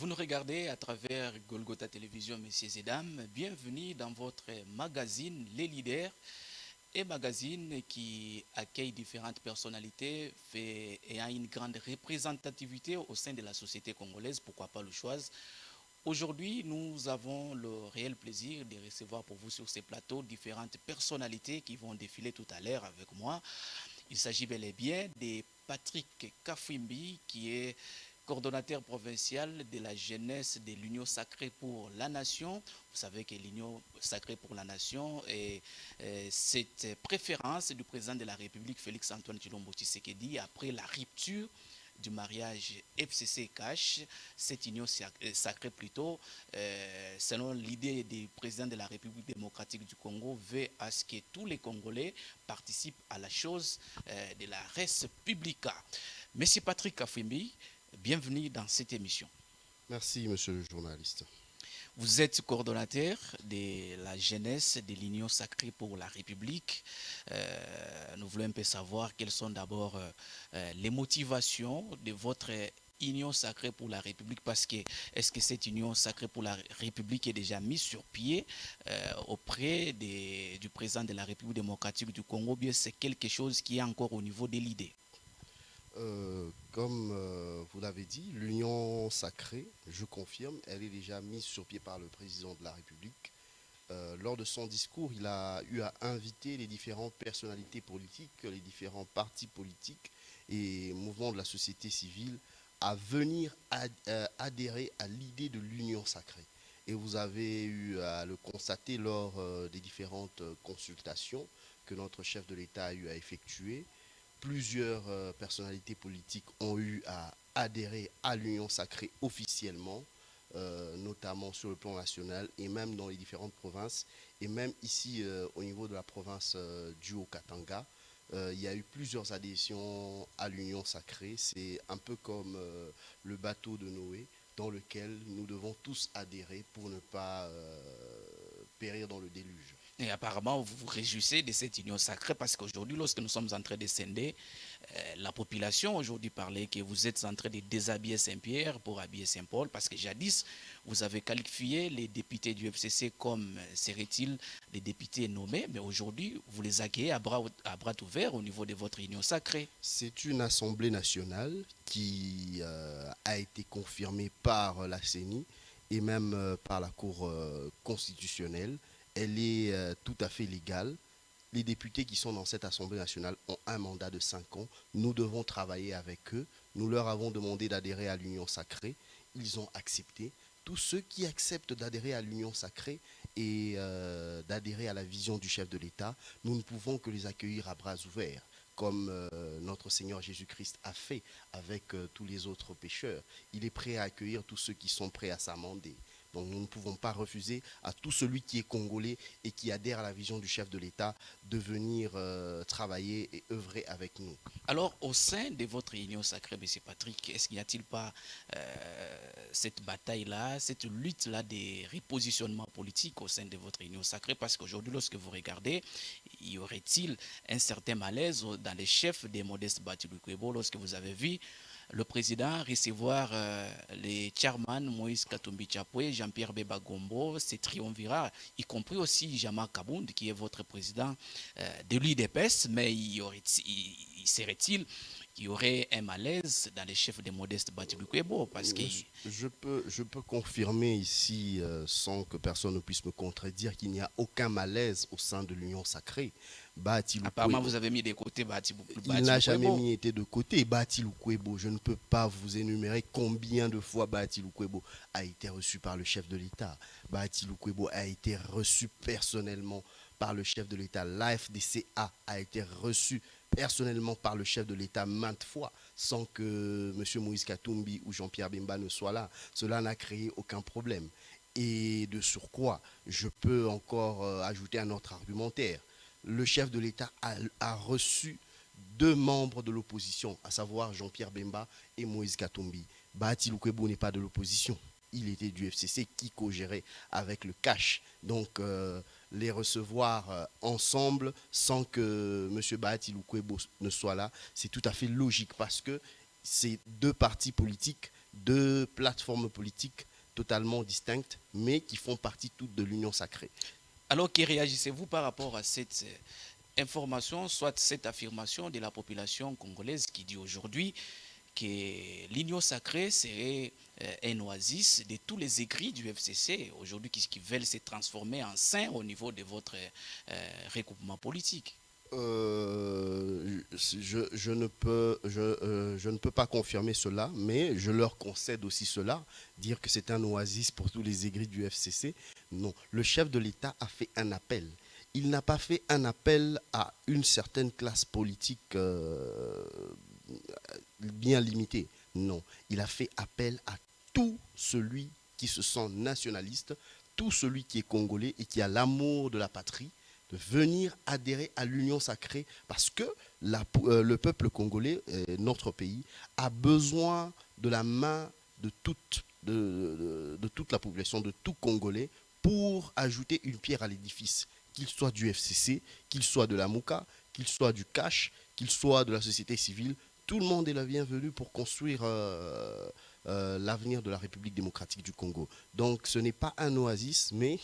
Vous nous regardez à travers Golgotha Télévision, messieurs et dames. Bienvenue dans votre magazine Les Leaders, un magazine qui accueille différentes personnalités et a une grande représentativité au sein de la société congolaise, pourquoi pas le choix. Aujourd'hui, nous avons le réel plaisir de recevoir pour vous sur ces plateaux différentes personnalités qui vont défiler tout à l'heure avec moi. Il s'agit bel et bien de Patrick Kafwimbi, qui est coordonnateur provincial de la jeunesse de l'Union sacrée pour la nation. Vous savez que l'Union sacrée pour la nation est cette préférence du président de la République, Félix-Antoine Tshilombo Tshisekedi, après la rupture du mariage FCC-Cash, cette union sacrée plutôt, selon l'idée du président de la République démocratique du Congo, veut à ce que tous les Congolais participent à la chose de la res publica. Monsieur Patrick Kafwimbi, bienvenue dans cette émission. Merci, monsieur le journaliste. Vous êtes coordonnateur de la jeunesse de l'Union sacrée pour la République. Nous voulons un peu savoir quelles sont d'abord les motivations de votre Union sacrée pour la République, parce que est-ce que cette Union sacrée pour la République est déjà mise sur pied auprès du président de la République démocratique du Congo, bien c'est quelque chose qui est encore au niveau de l'idée? Comme vous l'avez dit, l'union sacrée, je confirme, elle est déjà mise sur pied par le président de la République. Lors de son discours, il a eu à inviter les différentes personnalités politiques, les différents partis politiques et mouvements de la société civile à venir adhérer à l'idée de l'union sacrée. Et vous avez eu à le constater lors des différentes consultations que notre chef de l'État a eu à effectuer. Plusieurs personnalités politiques ont eu à adhérer à l'Union sacrée officiellement, notamment sur le plan national et même dans les différentes provinces. Et même ici, au niveau de la province du Haut-Katanga, il y a eu plusieurs adhésions à l'Union sacrée. C'est un peu comme le bateau de Noé, dans lequel nous devons tous adhérer pour ne pas périr dans le déluge. Et apparemment, vous vous réjouissez de cette union sacrée parce qu'aujourd'hui, lorsque nous sommes en train de scinder, la population aujourd'hui parlait que vous êtes en train de déshabiller Saint-Pierre pour habiller Saint-Paul, parce que jadis, vous avez qualifié les députés du FCC comme, seraient-ils des députés nommés, mais aujourd'hui, vous les accueillez à bras ouverts au niveau de votre union sacrée. C'est une assemblée nationale qui a été confirmée par la CENI et même par la Cour constitutionnelle. Elle est tout à fait légale. Les députés qui sont dans cette Assemblée nationale ont un mandat de 5 ans. Nous devons travailler avec eux. Nous leur avons demandé d'adhérer à l'Union sacrée. Ils ont accepté. Tous ceux qui acceptent d'adhérer à l'Union sacrée et d'adhérer à la vision du chef de l'État, nous ne pouvons que les accueillir à bras ouverts, comme notre Seigneur Jésus-Christ a fait avec tous les autres pécheurs. Il est prêt à accueillir tous ceux qui sont prêts à s'amender. Donc nous ne pouvons pas refuser à tout celui qui est congolais et qui adhère à la vision du chef de l'État de venir travailler et œuvrer avec nous. Alors, au sein de votre union sacrée, M. Patrick, est-ce qu'il n'y a-t-il pas cette bataille-là, cette lutte-là des repositionnements politiques au sein de votre union sacrée? Parce qu'aujourd'hui, lorsque vous regardez, y aurait-il un certain malaise dans les chefs des modestes Batiloukwebo lorsque vous avez vu le président recevoir les chairman Moïse Katumbi Chapwe, Jean-Pierre Beba Gombo, ces triumvirats, y compris aussi Jama Kabound, qui est votre président de l'UDPS, mais serait-il qu'il y aurait un malaise dans les chefs des modestes Batiloukwebo parce que Je peux confirmer ici, sans que personne ne puisse me contredire, qu'il n'y a aucun malaise au sein de l'Union sacrée. apparemment vous avez mis de côté Il n'a jamais Batiloukwebo. mis été de côté. Bahati Lukwebo, je ne peux pas vous énumérer combien de fois Bahati Lukwebo a été reçu par le chef de l'État. Bahati Lukwebo a été reçu personnellement par le chef de l'État. L'AFDCA a été reçu personnellement par le chef de l'État maintes fois sans que M. Moïse Katumbi ou Jean-Pierre Bemba ne soient là. Cela n'a créé aucun problème. Et de surcroît, je peux encore ajouter un autre argumentaire. Le chef de l'État a reçu deux membres de l'opposition, à savoir Jean-Pierre Bemba et Moïse Katumbi. Bahati Lukwebo n'est pas de l'opposition. Il était du FCC qui co-gérait avec le cash. Donc, les recevoir ensemble sans que M. Bahati Lukwebo ne soit là, c'est tout à fait logique parce que c'est deux partis politiques deux plateformes politiques totalement distinctes, mais qui font partie toutes de l'Union sacrée. Alors, que réagissez-vous par rapport à cette information, soit cette affirmation de la population congolaise qui dit aujourd'hui que l'Union sacrée serait un oasis de tous les écrits du FCC, aujourd'hui qui veulent se transformer en saints au niveau de votre regroupement politique? Je ne peux pas confirmer cela, mais je leur concède aussi cela. Dire que c'est un oasis pour tous les aigris du FCC, non. Le chef de l'État a fait un appel. Il n'a pas fait un appel à une certaine classe politique bien limitée. Non. Il a fait appel à tout celui qui se sent nationaliste, tout celui qui est congolais et qui a l'amour de la patrie, de venir adhérer à l'Union sacrée parce que le peuple congolais, notre pays, a besoin de la main de toute la population, de tout Congolais, pour ajouter une pierre à l'édifice, qu'il soit du FCC, qu'il soit de la MOUCA, qu'il soit du CASH, qu'il soit de la société civile. Tout le monde est la bienvenue pour construire l'avenir de la République démocratique du Congo. Donc ce n'est pas un oasis, mais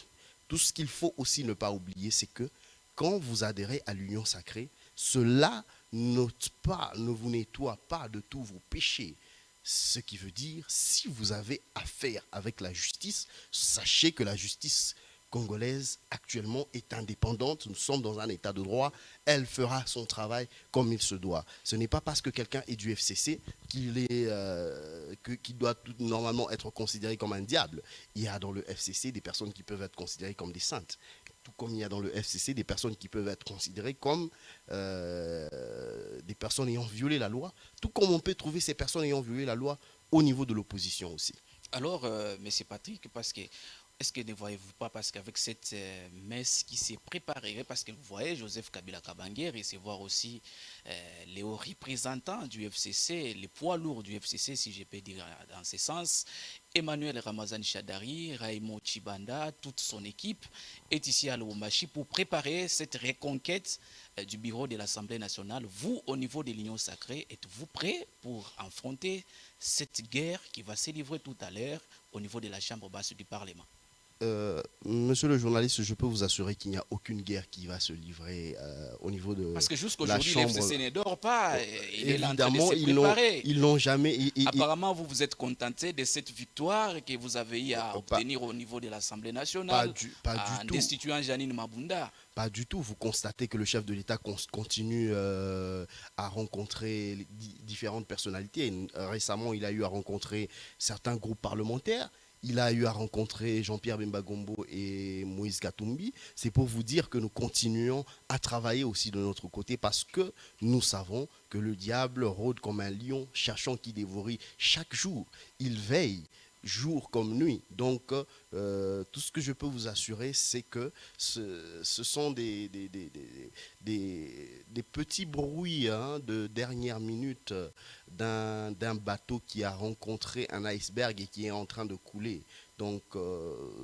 tout ce qu'il faut aussi ne pas oublier, c'est que quand vous adhérez à l'Union sacrée, cela ne vous nettoie pas de tous vos péchés. Ce qui veut dire, si vous avez affaire avec la justice, sachez que la justice congolaise actuellement est indépendante. Nous sommes dans un état de droit. Elle fera son travail comme il se doit. Ce n'est pas parce que quelqu'un est du FCC qu'il doit normalement être considéré comme un diable. Il y a dans le FCC des personnes qui peuvent être considérées comme des saintes. Tout comme il y a dans le FCC des personnes qui peuvent être considérées comme des personnes ayant violé la loi. Tout comme on peut trouver ces personnes ayant violé la loi au niveau de l'opposition aussi. Alors, M. Patrick, parce que est-ce que ne voyez-vous pas, parce qu'avec cette messe qui s'est préparée, parce que vous voyez Joseph Kabila Kabange recevoir aussi les hauts représentants du FCC, les poids lourds du FCC, si je peux dire dans ce sens, Emmanuel Ramazani Chadari, Raymond Chibanda, toute son équipe est ici à Lubumbashi pour préparer cette reconquête du bureau de l'Assemblée nationale. Vous, au niveau de l'Union sacrée, êtes-vous prêt pour affronter cette guerre qui va se livrer tout à l'heure au niveau de la Chambre basse du Parlement? Monsieur le journaliste, je peux vous assurer qu'il n'y a aucune guerre qui va se livrer au niveau de Parce que la jusqu'aujourd'hui, Chambre. l'FCC ne dort pas. Il est en train de Évidemment, se préparer. ils n'ont jamais. Apparemment, vous vous êtes contenté de cette victoire que vous avez eu à obtenir au niveau de l'Assemblée nationale pas en du tout. destituant Janine Mabunda. Pas du tout. Vous constatez que le chef de l'État continue à rencontrer différentes personnalités. Récemment, il a eu à rencontrer certains groupes parlementaires. Il a eu à rencontrer Jean-Pierre Bemba Gombo et Moïse Katumbi. C'est pour vous dire que nous continuons à travailler aussi de notre côté parce que nous savons que le diable rôde comme un lion cherchant qui dévorer chaque jour. Il veille jour comme nuit. Donc, tout ce que je peux vous assurer, c'est que ce sont des petits bruits de dernière minute d'un bateau qui a rencontré un iceberg et qui est en train de couler. Donc,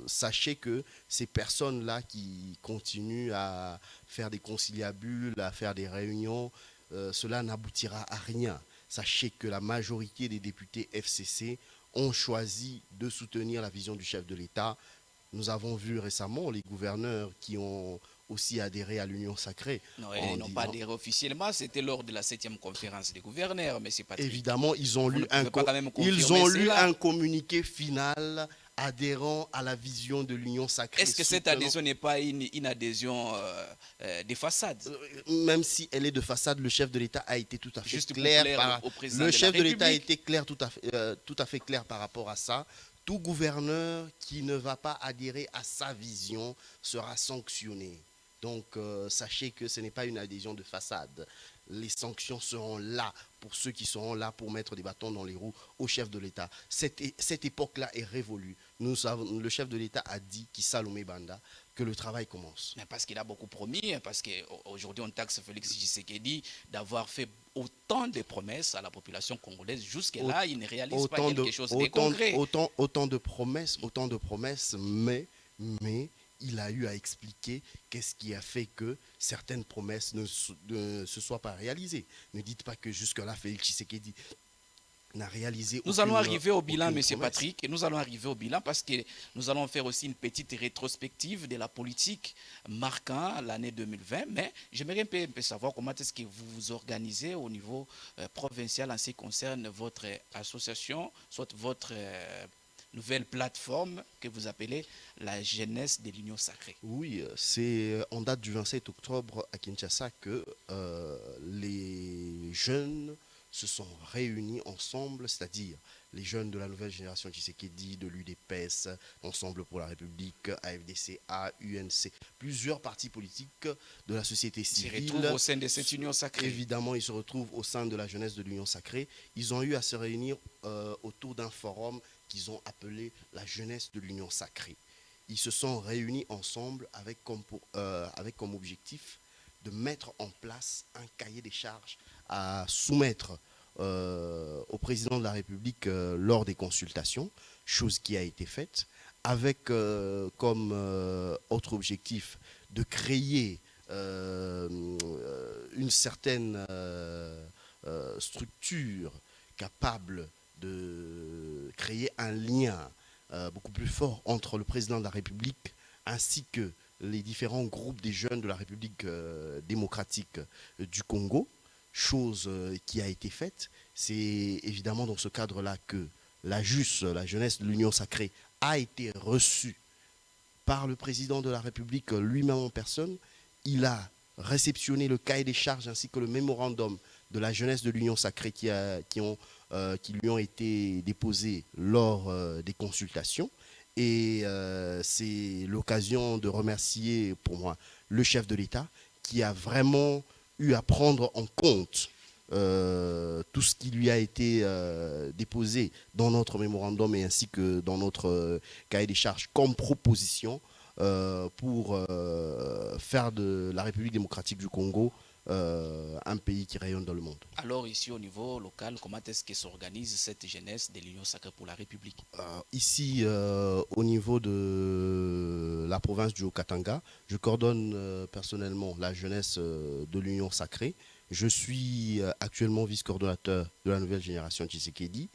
sachez que ces personnes-là qui continuent à faire des conciliabules, à faire des réunions, cela n'aboutira à rien. Sachez que la majorité des députés FCC ont choisi de soutenir la vision du chef de l'État. Nous avons vu récemment les gouverneurs qui ont aussi adhéré à l'Union sacrée. Non, ils n'ont pas adhéré officiellement, c'était lors de la 7e conférence des gouverneurs, mais c'est pas évidemment, ils ont lu un communiqué final adhérant à la vision de l'Union sacrée. Est-ce que cette adhésion n'est pas une adhésion de façade? Même si elle est de façade, le chef de l'État a été tout à fait clair. Le chef de l'État a été clair, tout à fait clair par rapport à ça. Tout gouverneur qui ne va pas adhérer à sa vision sera sanctionné. Donc, sachez que ce n'est pas une adhésion de façade. Les sanctions seront là pour ceux qui seront là pour mettre des bâtons dans les roues au chef de l'État. Cette époque-là est révolue. Le chef de l'État a dit, Salomé Banda, que le travail commence. Mais parce qu'il a beaucoup promis, parce qu'aujourd'hui on taxe Félix Tshisekedi d'avoir fait autant de promesses à la population congolaise. Jusque-là, il ne réalise pas quelque chose de concret. Autant de promesses, mais il a eu à expliquer qu'est-ce qui a fait que certaines promesses ne se soient pas réalisées. Ne dites pas que jusque-là, Félix Tshisekedi n'a réalisé Nous allons arriver au bilan, aucune M. promesse. Patrick, et nous allons arriver au bilan parce que nous allons faire aussi une petite rétrospective de la politique marquant l'année 2020. Mais j'aimerais un peu savoir comment est-ce que vous vous organisez au niveau provincial en ce qui concerne votre association, soit votre nouvelle plateforme que vous appelez la jeunesse de l'Union sacrée. Oui, c'est en date du 27 octobre à Kinshasa que les jeunes se sont réunis ensemble, c'est-à-dire les jeunes de la nouvelle génération Tshisekedi, de l'UDPS, Ensemble pour la République, AFDCA, UNC, plusieurs partis politiques de la société Ils se civile. retrouvent au sein de cette union sacrée. Évidemment, ils se retrouvent au sein de la jeunesse de l'Union sacrée. Ils ont eu à se réunir autour d'un forum qu'ils ont appelé la jeunesse de l'Union sacrée. Ils se sont réunis ensemble avec comme objectif de mettre en place un cahier des charges à soumettre au président de la République lors des consultations, chose qui a été faite, avec comme autre objectif de créer une certaine structure capable de créer un lien beaucoup plus fort entre le président de la République ainsi que les différents groupes des jeunes de la République démocratique du Congo, chose qui a été faite. C'est évidemment dans ce cadre-là que la JUS, la jeunesse de l'Union sacrée, a été reçue par le président de la République lui-même en personne. Il a réceptionné le cahier des charges ainsi que le mémorandum de la jeunesse de l'Union sacrée qui lui ont été déposés lors des consultations. Et c'est l'occasion de remercier pour moi le chef de l'État qui a vraiment eu à prendre en compte tout ce qui lui a été déposé dans notre mémorandum et ainsi que dans notre cahier des charges comme proposition pour faire de la République démocratique du Congo un pays qui rayonne dans le monde. Alors ici au niveau local, comment est-ce que s'organise cette jeunesse de l'Union sacrée pour la République? Ici, au niveau de la province du Haut-Katanga, je coordonne personnellement la jeunesse de l'Union sacrée. Je suis actuellement vice-coordonnateur de la nouvelle génération Tshisekedi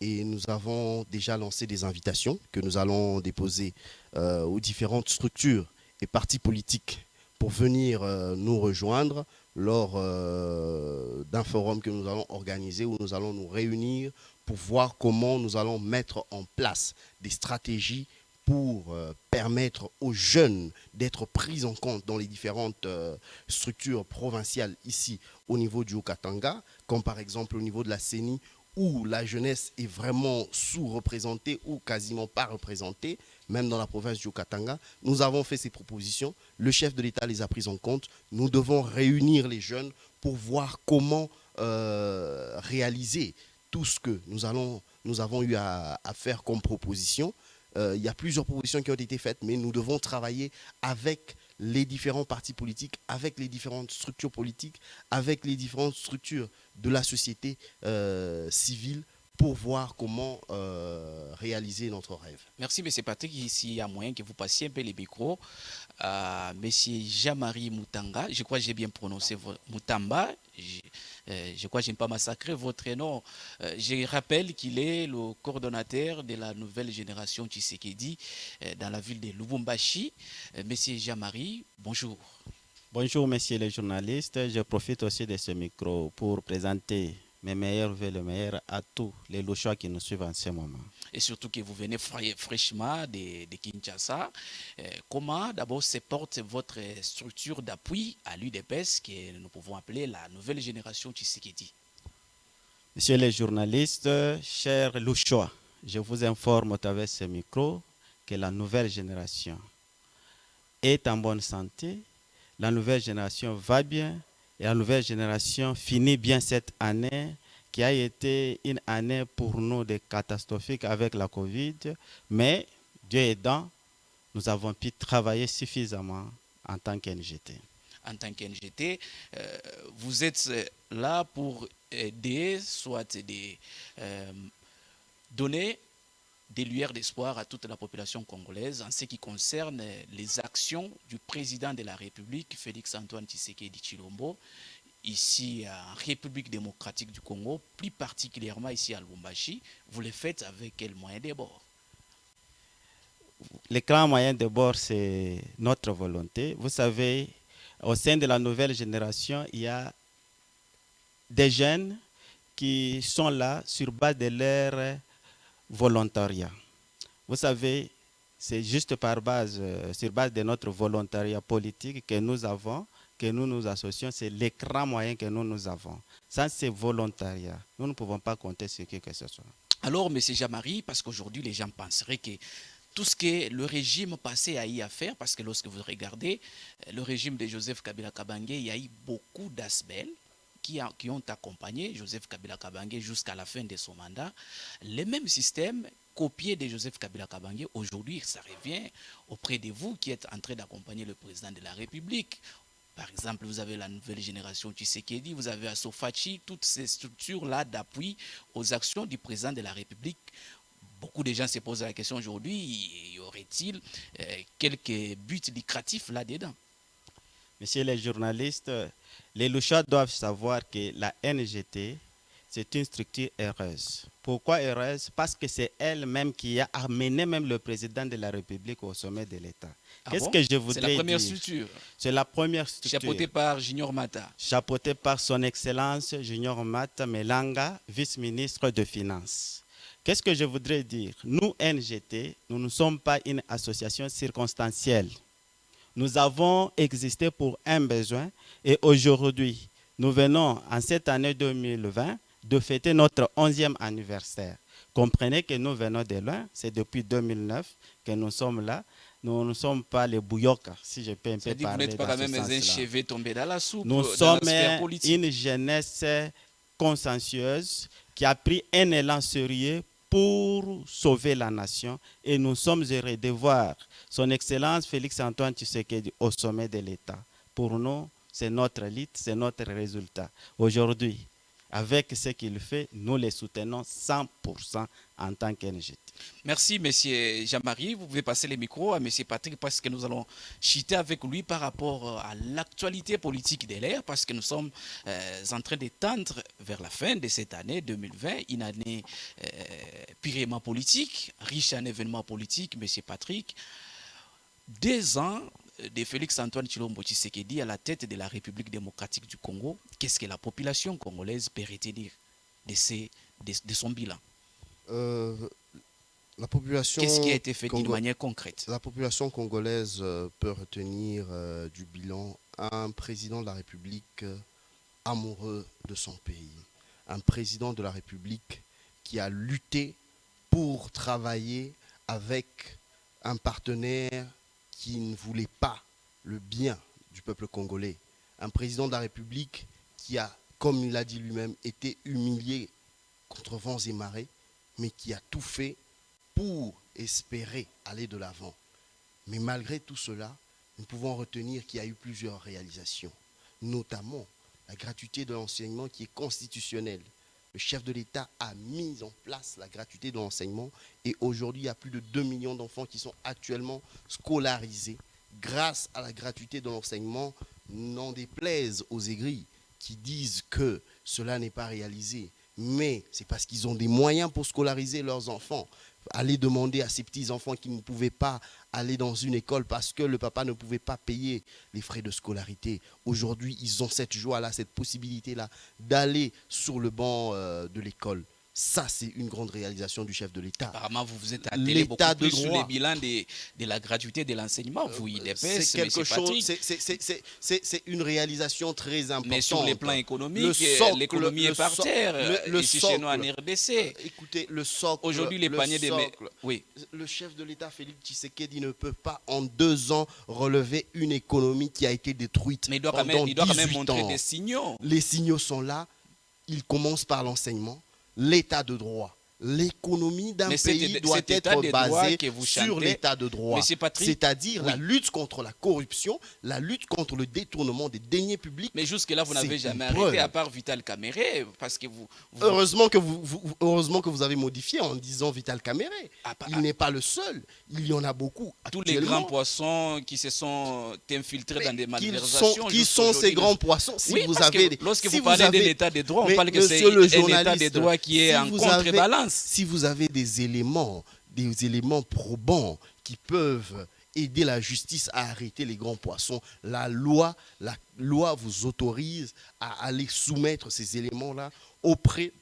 et nous avons déjà lancé des invitations que nous allons déposer aux différentes structures et partis politiques pour venir nous rejoindre lors d'un forum que nous allons organiser où nous allons nous réunir pour voir comment nous allons mettre en place des stratégies pour permettre aux jeunes d'être pris en compte dans les différentes structures provinciales ici au niveau du Haut-Katanga, comme par exemple au niveau de la CENI où la jeunesse est vraiment sous-représentée ou quasiment pas représentée, même dans la province du Haut-Katanga. Nous avons fait ces propositions, le chef de l'État les a prises en compte. Nous devons réunir les jeunes pour voir comment réaliser tout ce que nous avons eu à faire comme proposition. Il y a plusieurs propositions qui ont été faites, mais nous devons travailler avec les différents partis politiques, avec les différentes structures politiques, avec les différentes structures de la société civile pour voir comment réaliser notre rêve. Merci, M. Patrick. Ici, il y a moyen que vous passiez un peu les micros à M. Jean-Marie Moutanga. Je crois que j'ai bien prononcé Moutamba. Je crois que je n'ai pas massacré votre nom. Je rappelle qu'il est le coordonnateur de la nouvelle génération Tshisekedi dans la ville de Lubumbashi. Monsieur Jean-Marie, bonjour. Bonjour, messieurs les journalistes. Je profite aussi de ce micro pour présenter mes meilleurs vœux, le meilleur à tous les Louchois qui nous suivent en ce moment. Et surtout que vous venez fraîchement de Kinshasa. Comment d'abord se porte votre structure d'appui à l'UDPS que nous pouvons appeler la nouvelle génération Tshisekedi? Messieurs les journalistes, chers Louchois, je vous informe à travers ce micro que la nouvelle génération est en bonne santé, la nouvelle génération va bien et la nouvelle génération finit bien cette année qui a été une année pour nous de catastrophique avec la Covid, mais Dieu aidant, nous avons pu travailler suffisamment en tant qu'NGT. En tant qu'NGT, vous êtes là pour aider, soit donner des lueurs d'espoir à toute la population congolaise en ce qui concerne les actions du président de la République, Félix Antoine Tshisekedi Tshilombo. ici en République démocratique du Congo, plus particulièrement ici à Lubumbashi, vous le faites avec quel moyen de bord? L'écran moyen de bord, c'est notre volonté. Vous savez, au sein de la nouvelle génération, il y a des jeunes qui sont là sur base de leur volontariat. Vous savez, c'est juste sur base de notre volontariat politique que nous avons, que nous nous associons, c'est l'écran moyen que nous avons. Ça, c'est volontariat. Nous ne pouvons pas compter sur qui que ce soit. Alors, M. Jean-Marie, parce qu'aujourd'hui, les gens penseraient que tout ce que le régime passé a eu à faire, parce que lorsque vous regardez le régime de Joseph Kabila Kabange, il y a eu beaucoup d'aspects qui ont accompagné Joseph Kabila Kabange jusqu'à la fin de son mandat. Les mêmes systèmes copiés de Joseph Kabila Kabange, aujourd'hui, ça revient auprès de vous qui êtes en train d'accompagner le président de la République. Par exemple, vous avez la nouvelle génération Tshisekedi, vous avez Asofachi, toutes ces structures-là d'appui aux actions du président de la République. Beaucoup de gens se posent la question aujourd'hui, y aurait-il quelques buts lucratifs là-dedans? Messieurs les journalistes, les Louchois doivent savoir que la NGT, c'est une structure heureuse. Pourquoi heureuse? Parce que c'est elle-même qui a amené même le président de la République au sommet de l'État. Qu'est-ce que je voudrais dire? C'est la première structure. C'est la première structure. Chapeautée par Junior Mata. Chapeautée par son Excellence Junior Mata Melanga, vice-ministre de Finances. Qu'est-ce que je voudrais dire? Nous, NGT, nous ne sommes pas une association circonstancielle. Nous avons existé pour un besoin et aujourd'hui, nous venons en cette année 2020 de fêter notre 11e anniversaire. Comprenez que nous venons de loin, c'est depuis 2009 que nous sommes là. Nous ne sommes pas les bouillocs, si je peux un peu parler. Vous n'êtes pas quand même un cheveu tombé dans la soupe. Nous sommes une jeunesse consciencieuse qui a pris un élan sérieux pour sauver la nation et nous sommes heureux de voir son Excellence Félix-Antoine Tshisekedi au sommet de l'État. Pour nous, c'est notre élite, c'est notre résultat. Aujourd'hui, avec ce qu'il fait, nous les soutenons 100% en tant qu'NGT. Merci, M. Jean-Marie. Vous pouvez passer le micro à M. Patrick parce que nous allons chiter avec lui par rapport à l'actualité politique de l'ère parce que nous sommes en train de tendre vers la fin de cette année 2020, une année purement politique, riche en événements politiques, M. Patrick. 2 ans de Félix-Antoine Tshilombo Tshisekedi à la tête de la République démocratique du Congo, qu'est-ce que la population congolaise peut retenir de son bilan? La population Qu'est-ce qui a été fait d'une manière concrète? La population congolaise peut retenir du bilan un président de la République amoureux de son pays, un président de la République qui a lutté pour travailler avec un partenaire qui ne voulait pas le bien du peuple congolais. Un président de la République qui a, comme il l'a dit lui-même, été humilié contre vents et marées, mais qui a tout fait pour espérer aller de l'avant. Mais malgré tout cela, nous pouvons retenir qu'il y a eu plusieurs réalisations, notamment la gratuité de l'enseignement qui est constitutionnelle. Le chef de l'État a mis en place la gratuité de l'enseignement et aujourd'hui, il y a plus de 2 millions d'enfants qui sont actuellement scolarisés grâce à la gratuité de l'enseignement, n'en déplaise aux aigris qui disent que cela n'est pas réalisé. Mais c'est parce qu'ils ont des moyens pour scolariser leurs enfants. Aller demander à ces petits-enfants qui ne pouvaient pas aller dans une école parce que le papa ne pouvait pas payer les frais de scolarité. Aujourd'hui, ils ont cette joie-là, cette possibilité-là d'aller sur le banc de l'école. Ça, c'est une grande réalisation du chef de l'État. Apparemment, vous vous êtes attelé beaucoup plus sur les bilans de la gratuité de l'enseignement. Vous, IDPS, c'est quelque chose, c'est une réalisation très importante. Mais sur le plan économique, l'économie est par terre. Ici chez nous en RDC. Écoutez, le socle. Aujourd'hui, les paniers de... Oui. Le chef de l'État, Félix Tshisekedi, ne peut pas en 2 ans relever une économie qui a été détruite. Mais il doit quand même montrer des signaux. Les signaux sont là. Il commence par l'enseignement. L'état de droit, L'économie d'un Mais pays doit cet état être de droit basée que vous sur chantez, l'état de droit. Monsieur Patrick, C'est-à-dire oui. la lutte contre la corruption, la lutte contre le détournement des deniers publics. Mais jusque-là, vous n'avez C'est jamais une arrêté, preuve. à part Vital Caméré, parce que Heureusement que heureusement que vous avez modifié en disant Vital Caméré. Il n'est pas le seul. Il y en a beaucoup. tous les grands poissons qui se sont infiltrés dans des malversations. Qui sont ces grands poissons? Si Oui, vous parce avez, que lorsque si vous parlez vous avez- d'un état de droit, on Mais parle que c'est monsieur le un état de journaliste, droit qui est si en vous avez- contrebalance. Si vous avez des éléments probants qui peuvent aider la justice à arrêter les grands poissons, la loi vous autorise à aller soumettre ces éléments-là auprès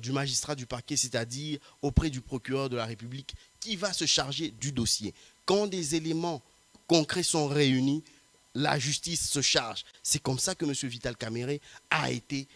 du magistrat du parquet, c'est-à-dire auprès du procureur de la République qui va se charger du dossier. Quand des éléments concrets sont réunis, la justice se charge. C'est comme ça que M. Vital Caméré a été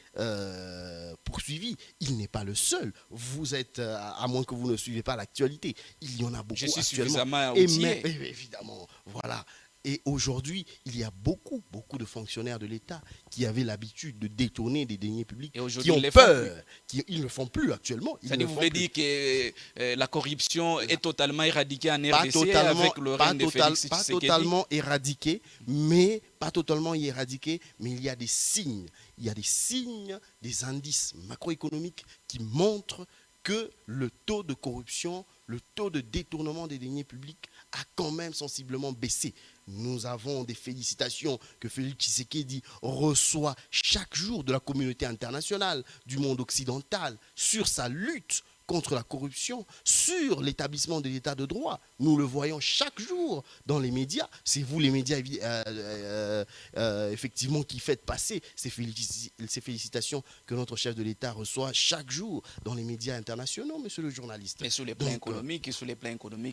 poursuivi. Il n'est pas le seul. Vous êtes, à moins que vous ne suivez pas l'actualité, il y en a beaucoup Je suis actuellement. suffisamment Et outillé. évidemment, voilà. Et aujourd'hui, il y a beaucoup de fonctionnaires de l'État qui avaient l'habitude de détourner des deniers publics, Et aujourd'hui, qui ont ils le font peur. Ils ne le font plus actuellement. Ils C'est-à-dire, ne vous font voulez plus. dire que la corruption est totalement éradiquée en Pas RDC totalement, avec le règne de Félix pas Tshisekedi? totalement éradiqué, mais pas totalement éradiqué, mais il y a des signes. Il y a des signes, des indices macroéconomiques qui montrent que le taux de corruption, le taux de détournement des deniers publics a quand même sensiblement baissé. Nous avons des félicitations que Félix Tshisekedi reçoit chaque jour de la communauté internationale, du monde occidental, sur sa lutte contre la corruption, sur l'établissement de l'état de droit. Nous le voyons chaque jour dans les médias. C'est vous les médias effectivement qui faites passer ces félicitations que notre chef de l'État reçoit chaque jour dans les médias internationaux, monsieur le journaliste. Mais sur les plans économiques,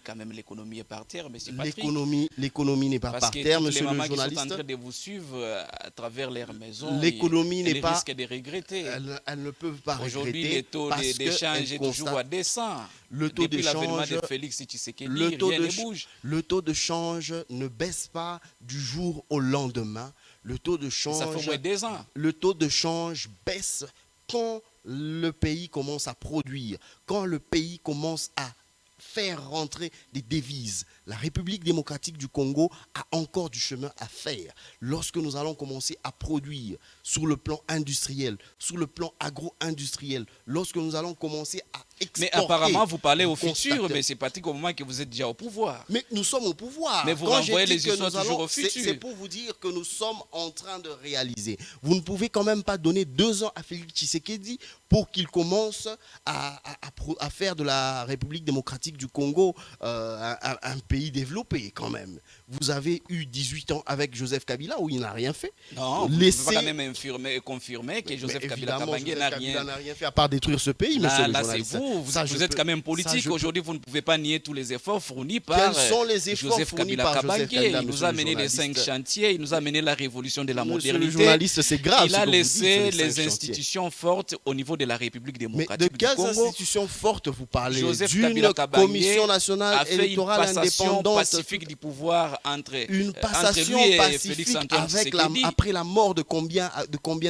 quand même, l'économie est par terre. Mais c'est l'économie n'est pas par terre, monsieur le journaliste. Qui sont en train de vous suivre à travers leurs maisons, l'économie n'est pas. Risquent de regretter. Elles ne peuvent pas regretter. Aujourd'hui, les taux d'échange est toujours à descend. Le taux Depuis l'avènement d'échange, de Félix Tshisekedi, rien ne bouge. Le taux de change ne baisse pas du jour au lendemain. Le taux de change, ça fait au moins 2 ans. Le taux de change baisse quand le pays commence à produire, quand le pays commence à faire rentrer des devises. La République démocratique du Congo a encore du chemin à faire. Lorsque nous allons commencer à produire sur le plan industriel, sur le plan agro-industriel, lorsque nous allons commencer à exporter. Mais apparemment, vous parlez au futur, mais c'est pratique au moment que vous êtes déjà au pouvoir. Mais nous sommes au pouvoir. Mais vous renvoyez les histoires toujours au futur. C'est pour vous dire que nous sommes en train de réaliser. Vous ne pouvez quand même pas donner 2 ans à Félix Tshisekedi pour qu'il commence à faire de la République démocratique du Congo un pays développé quand même. Vous avez eu 18 ans avec Joseph Kabila où il n'a rien fait. Non, vous ne pouvez pas quand même confirmer que Joseph Kabila n'a rien fait à part détruire ce pays, monsieur le journaliste. Vous êtes quand même politique. Aujourd'hui, vous ne pouvez pas nier tous les efforts fournis par Quels sont les efforts Joseph fournis Kabila par Joseph Kabila, Il nous a mené les 5 chantiers, il nous a mené la révolution de la modernité. Monsieur le journaliste, c'est grave. Il a laissé les institutions fortes au niveau de la République démocratique du Congo. Mais de quelles institutions fortes vous parlez? D'une commission nationale électorale indépendante, pacifique du pouvoir entre une passation lui et pacifique Félix Antoine avec Tshisekedi. après la mort de combien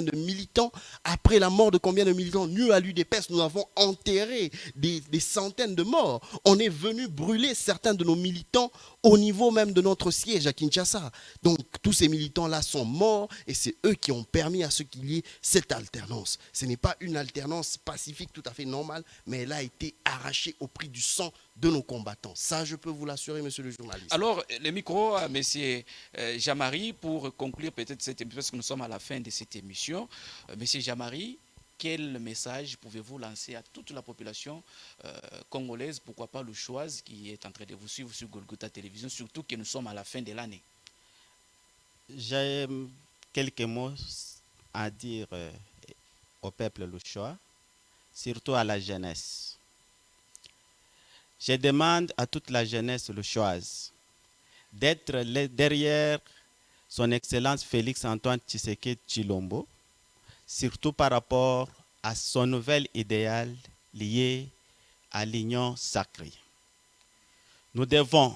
de militants, après la mort de combien de militants, nu à l'UDPS, nous avons enterré des centaines de morts. On est venu brûler certains de nos militants au niveau même de notre siège à Kinshasa. Donc tous ces militants-là sont morts et c'est eux qui ont permis à ce qu'il y ait cette alternance. Ce n'est pas une alternance pacifique tout à fait normale, mais elle a été arrachée au prix du sang de nos combattants. Ça, je peux vous l'assurer, monsieur le journaliste. Alors, le micro à monsieur Jean-Marie, pour conclure peut-être cette émission, parce que nous sommes à la fin de cette émission. Monsieur Jean-Marie, quel message pouvez-vous lancer à toute la population congolaise, pourquoi pas louchoise, qui est en train de vous suivre sur Golgotha Télévision, surtout que nous sommes à la fin de l'année? J'ai quelques mots à dire au peuple louchois, surtout à la jeunesse. Je demande à toute la jeunesse louchoise d'être derrière son Excellence Félix Antoine Tshisekedi Tshilombo, surtout par rapport à son nouvel idéal lié à l'union sacrée. Nous devons,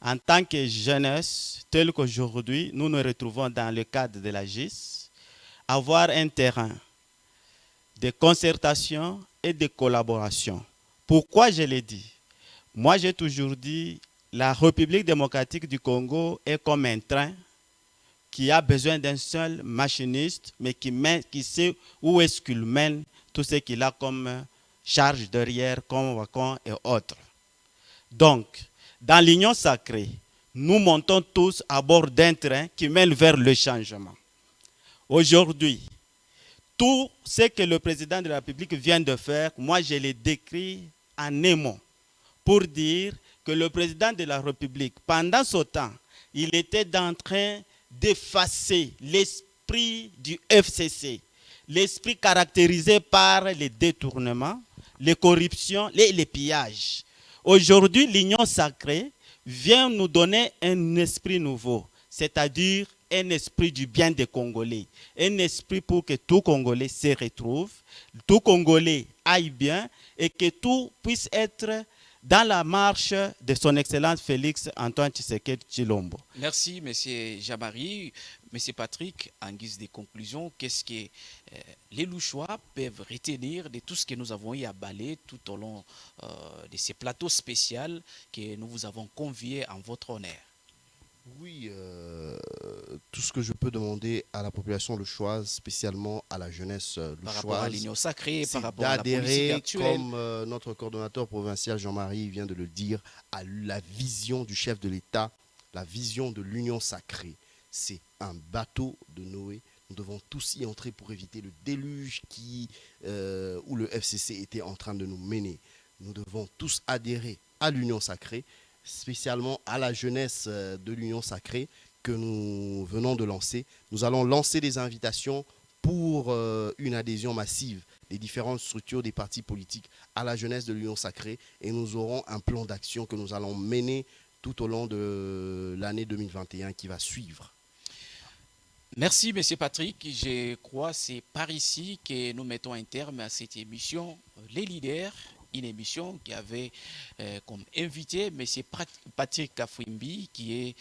en tant que jeunesse, tel qu'aujourd'hui nous nous retrouvons dans le cadre de la GIS, avoir un terrain de concertation et de collaboration. Pourquoi je l'ai dit? Moi, j'ai toujours dit, la République démocratique du Congo est comme un train qui a besoin d'un seul machiniste, mais qui sait où est-ce qu'il mène tout ce qu'il a comme charge derrière, comme wagon et autres. Donc, dans l'union sacrée, nous montons tous à bord d'un train qui mène vers le changement. Aujourd'hui, tout ce que le président de la République vient de faire, moi je l'ai décrit en un mot, pour dire que le président de la République, pendant ce temps, il était en train d'effacer l'esprit du FCC, l'esprit caractérisé par les détournements, les corruptions, les pillages. Aujourd'hui, l'union sacrée vient nous donner un esprit nouveau, c'est-à-dire un esprit du bien des Congolais, un esprit pour que tout Congolais se retrouve, tout Congolais aille bien et que tout puisse être dans la marche de son Excellence Félix Antoine Tshisekedi Tshilombo. Merci, M. Jean-Marie. M. Patrick, en guise de conclusion, qu'est-ce que les Louchois peuvent retenir de tout ce que nous avons eu à balayer tout au long de ces plateaux spéciaux que nous vous avons conviés en votre honneur? Oui, tout ce que je peux demander à la population louchoise, spécialement à la jeunesse Par rapport à louchoise, l'union sacrée, par c'est rapport à la politique d'adhérer, actuelle. comme notre coordonnateur provincial Jean-Marie vient de le dire, à la vision du chef de l'État, la vision de l'union sacrée. C'est un bateau de Noé. Nous devons tous y entrer pour éviter le déluge où le FCC était en train de nous mener. Nous devons tous adhérer à l'union sacrée, spécialement à la jeunesse de l'union sacrée que nous venons de lancer. Nous allons lancer des invitations pour une adhésion massive des différentes structures des partis politiques à la jeunesse de l'union sacrée, et nous aurons un plan d'action que nous allons mener tout au long de l'année 2021 qui va suivre. Merci, M. Patrick. Je crois que c'est par ici que nous mettons un terme à cette émission Les Leaders, une émission qui avait comme invité M. Patrick Kafwimbi, qui est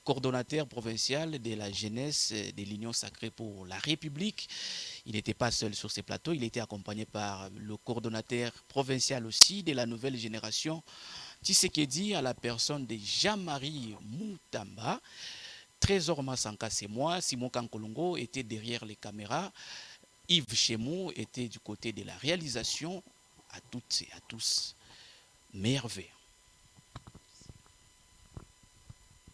coordonnateur provincial de la jeunesse de l'Union sacrée pour la République. Il n'était pas seul sur ces plateaux, il était accompagné par le coordonnateur provincial aussi de la nouvelle génération, Tshisekedi, à la personne de Jean-Marie Moutamba. Trésor Massanka, c'est moi. Simon Kankolongo était derrière les caméras. Yves Chemou était du côté de la réalisation. À toutes et à tous, merveille.